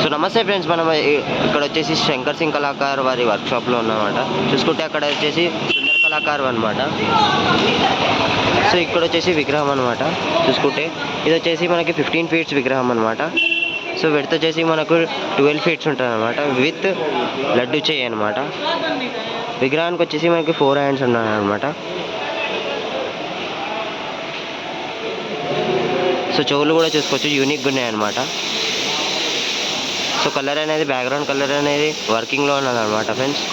So నమస్తే friends, మనం ఇక్కడ వచ్చేసి శంకర్ సింగ్ కళాకార్ వారి వర్క్షాప్లో ఉన్నామన్నమాట. చూసుకుంటే అక్కడ వచ్చేసి సుందర్ కళాకార్ అనమాట. సో ఇక్కడ వచ్చేసి విగ్రహం అనమాట. చూసుకుంటే ఇది వచ్చేసి మనకి 15 ఫీట్స్ విగ్రహం అనమాట. సో విడత వచ్చేసి మనకు 12 ఫీట్స్ ఉంటుంది అనమాట, విత్ లడ్డు చేయి అనమాట. విగ్రహానికి వచ్చేసి మనకి 4 హ్యాండ్స్ ఉన్నాయి అనమాట. సో చెవులు కూడా చూసుకోవచ్చు, యూనిక్గా ఉన్నాయి అనమాట. సో కలర్ అనేది బ్యాక్గ్రౌండ్ కలర్ అనేది వర్కింగ్లో ఉన్నది అనమాట ఫ్రెండ్స్.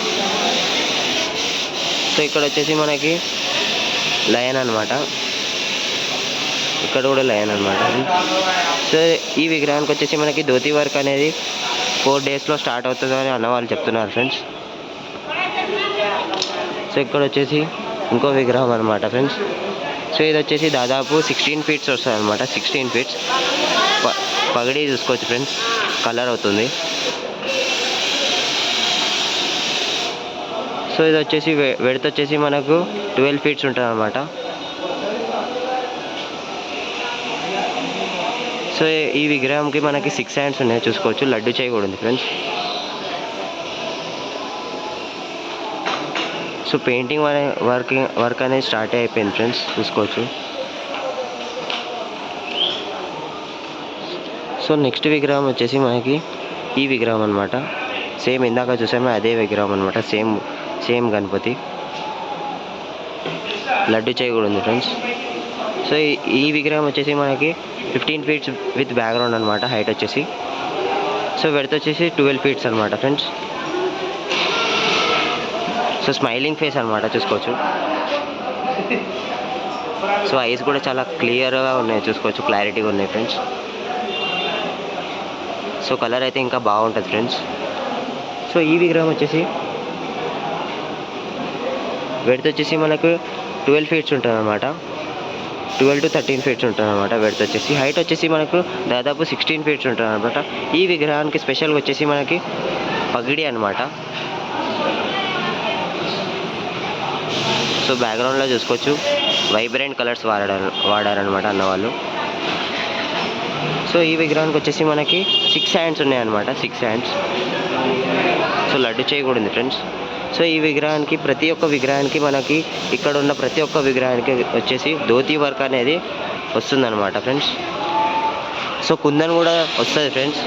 సో ఇక్కడ వచ్చేసి మనకి లయన్ అనమాట, ఇక్కడ కూడా లయన్ అనమాట. సో ఈ విగ్రహానికి వచ్చేసి మనకి ధోతి వర్క్ అనేది 4 డేస్లో స్టార్ట్ అవుతుందని అన్నవాళ్ళు చెప్తున్నారు ఫ్రెండ్స్. సో ఇక్కడ వచ్చేసి ఇంకో విగ్రహం అనమాట ఫ్రెండ్స్. సో ఇది వచ్చేసి దాదాపు 16 ఫీట్స్ వస్తుంది అనమాట. 16 ఫీట్స్ పగడి చూసుకోవచ్చు ఫ్రెండ్స్, కలర్ అవుతుంది. సో ఇది వచ్చేసి వెడత వచ్చేసి మనకు 12 ఫీట్స్ ఉంటుంది అనమాట. సో ఈ విగ్రహంకి మనకి 6 హ్యాండ్స్ ఉన్నాయి చూసుకోవచ్చు, లడ్డు చేయి కూడా ఉంది ఫ్రెండ్స్. సో పెయింటింగ్ వర్క్ అనేది స్టార్ట్ అయిపోయింది ఫ్రెండ్స్, చూసుకోవచ్చు. సో నెక్స్ట్ విగ్రహం వచ్చేసి మనకి ఈ విగ్రహం అనమాట. సేమ్ ఇందాక చూసాము అదే విగ్రహం అనమాట, సేమ్ గణపతి, లడ్డు చేయి కూడా ఉంది ఫ్రెండ్స్. సో ఈ విగ్రహం వచ్చేసి మనకి 15 ఫీట్స్ విత్ బ్యాక్గ్రౌండ్ అనమాట, హైట్ వచ్చేసి. సో వెడత వచ్చేసి 12 ఫీట్స్ అనమాట ఫ్రెండ్స్. సో స్మైలింగ్ ఫేస్ అనమాట, చూసుకోవచ్చు. సో ఐస్ కూడా చాలా క్లియర్గా ఉన్నాయి, చూసుకోవచ్చు, క్లారిటీగా ఉన్నాయి ఫ్రెండ్స్. సో కలర్ అయితే ఇంకా బాగుంటుంది ఫ్రెండ్స్. సో ఈ విగ్రహం వచ్చేసి వెడత వచ్చేసి మనకు 12 ఫీట్స్ ఉంటుంది అనమాట, 12 to 13 ఫీట్స్ ఉంటుంది అనమాట వెడత వచ్చేసి. హైట్ వచ్చేసి మనకు దాదాపు 16 ఫీట్స్ ఉంటుంది అనమాట. ఈ విగ్రహానికి స్పెషల్గా వచ్చేసి మనకి పగిడి అనమాట. సో బ్యాక్గ్రౌండ్లో చూసుకోవచ్చు వైబ్రెంట్ కలర్స్ వాడారనమాట అన్నవాళ్ళు. సో ఈ విగ్రహానికి వచ్చేసి మనకి 6 హ్యాండ్స్ ఉన్నాయన్నమాట, 6 హ్యాండ్స్. సో లడ్డు చేయి కూడా ఉంది ఫ్రెండ్స్. సో ఈ విగ్రహానికి ప్రతి ఒక్క విగ్రహానికి మనకి ఇక్కడ ఉన్న ప్రతి ఒక్క విగ్రహానికి వచ్చేసి ధోతి వర్క్ అనేది వస్తుందన్నమాట ఫ్రెండ్స్. సో కుందన్ కూడా వస్తుంది ఫ్రెండ్స్.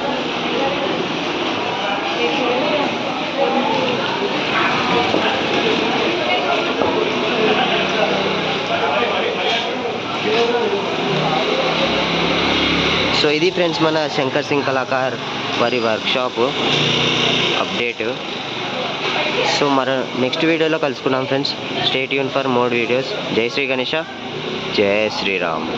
సో ఇది ఫ్రెండ్స్ మన శంకర్ సింగ్ కళాకార్ వారి వర్క్షాప్ అప్డేట్. సో మరి నెక్స్ట్ వీడియోలో కలుసుకున్నాం friends. Stay tune for more videos. జై శ్రీ గణేష, జై శ్రీరామ్.